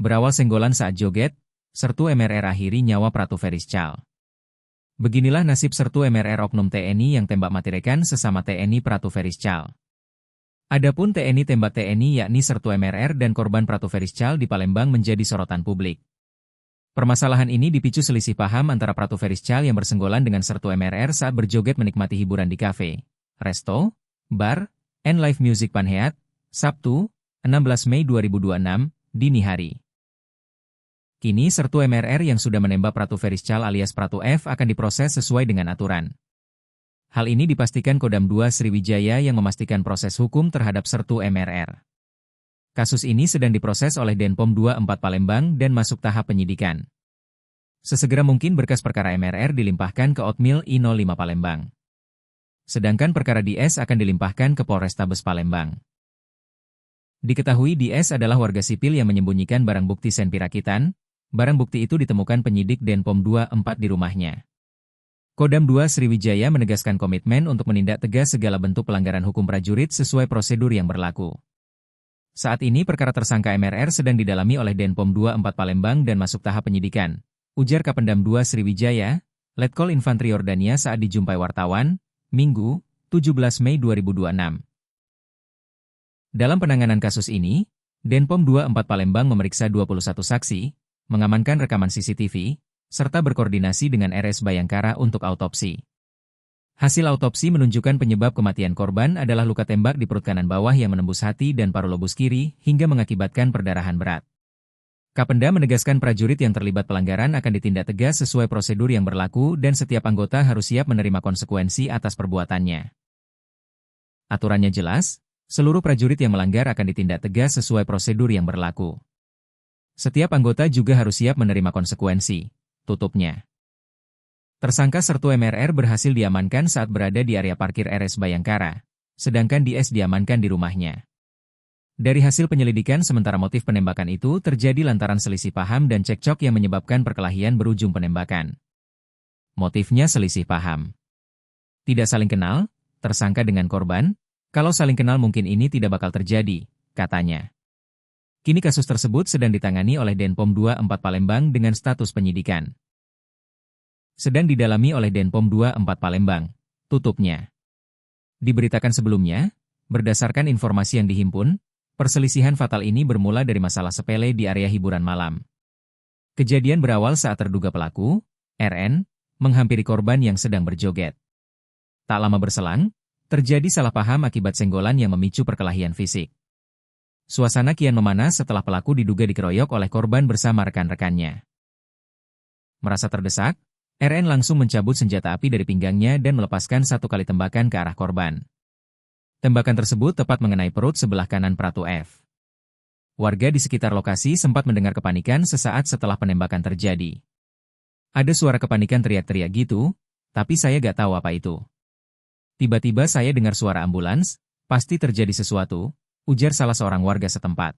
Berawal senggolan saat joget, Sertu MRR akhiri nyawa Pratu Feriscal. Beginilah nasib Sertu MRR oknum TNI yang tembak mati rekan sesama TNI Pratu Feriscal. Adapun TNI tembak TNI yakni Sertu MRR dan korban Pratu Feriscal di Palembang menjadi sorotan publik. Permasalahan ini dipicu selisih paham antara Pratu Feriscal yang bersenggolan dengan Sertu MRR saat berjoget menikmati hiburan di kafe, resto, bar, and live music Panheat, Sabtu, 16 Mei 2026, dini hari. Kini Sertu MRR yang sudah menembak Pratu Feriscal alias Pratu F akan diproses sesuai dengan aturan. Hal ini dipastikan Kodam 2 Sriwijaya yang memastikan proses hukum terhadap Sertu MRR. Kasus ini sedang diproses oleh Denpom 24 Palembang dan masuk tahap penyidikan. Sesegera mungkin berkas perkara MRR dilimpahkan ke Otmil I05 Palembang. Sedangkan perkara DS akan dilimpahkan ke Polrestabes Palembang. Diketahui DS adalah warga sipil yang menyembunyikan barang bukti sen pirakitan. Barang bukti itu ditemukan penyidik Denpom 24 di rumahnya. Kodam 2 Sriwijaya menegaskan komitmen untuk menindak tegas segala bentuk pelanggaran hukum prajurit sesuai prosedur yang berlaku. Saat ini perkara tersangka MRR sedang didalami oleh Denpom 24 Palembang dan masuk tahap penyidikan, ujar Kapendam 2 Sriwijaya, Letkol Infantri Yordania saat dijumpai wartawan, Minggu, 17 Mei 2026. Dalam penanganan kasus ini, Denpom 24 Palembang memeriksa 21 saksi, mengamankan rekaman CCTV, serta berkoordinasi dengan RS Bayangkara untuk autopsi. Hasil autopsi menunjukkan penyebab kematian korban adalah luka tembak di perut kanan bawah yang menembus hati dan paru lobus kiri hingga mengakibatkan perdarahan berat. Kapenda menegaskan prajurit yang terlibat pelanggaran akan ditindak tegas sesuai prosedur yang berlaku dan setiap anggota harus siap menerima konsekuensi atas perbuatannya. Aturannya jelas, seluruh prajurit yang melanggar akan ditindak tegas sesuai prosedur yang berlaku. Setiap anggota juga harus siap menerima konsekuensi, tutupnya. Tersangka Sertu MRR berhasil diamankan saat berada di area parkir RS Bayangkara, sedangkan DS diamankan di rumahnya. Dari hasil penyelidikan sementara motif penembakan itu terjadi lantaran selisih paham dan cekcok yang menyebabkan perkelahian berujung penembakan. Motifnya selisih paham. Tidak saling kenal, tersangka dengan korban, kalau saling kenal mungkin ini tidak bakal terjadi, katanya. Kini kasus tersebut sedang ditangani oleh Denpom 24 Palembang dengan status penyidikan. Sedang didalami oleh Denpom 24 Palembang, tutupnya. Diberitakan sebelumnya, berdasarkan informasi yang dihimpun, perselisihan fatal ini bermula dari masalah sepele di area hiburan malam. Kejadian berawal saat terduga pelaku, RN, menghampiri korban yang sedang berjoget. Tak lama berselang, terjadi salah paham akibat senggolan yang memicu perkelahian fisik. Suasana kian memanas setelah pelaku diduga dikeroyok oleh korban bersama rekan-rekannya. Merasa terdesak, RN langsung mencabut senjata api dari pinggangnya dan melepaskan satu kali tembakan ke arah korban. Tembakan tersebut tepat mengenai perut sebelah kanan Pratu F. Warga di sekitar lokasi sempat mendengar kepanikan sesaat setelah penembakan terjadi. Ada suara kepanikan teriak-teriak gitu, tapi saya gak tahu apa itu. Tiba-tiba saya dengar suara ambulans, pasti terjadi sesuatu, ujar salah seorang warga setempat.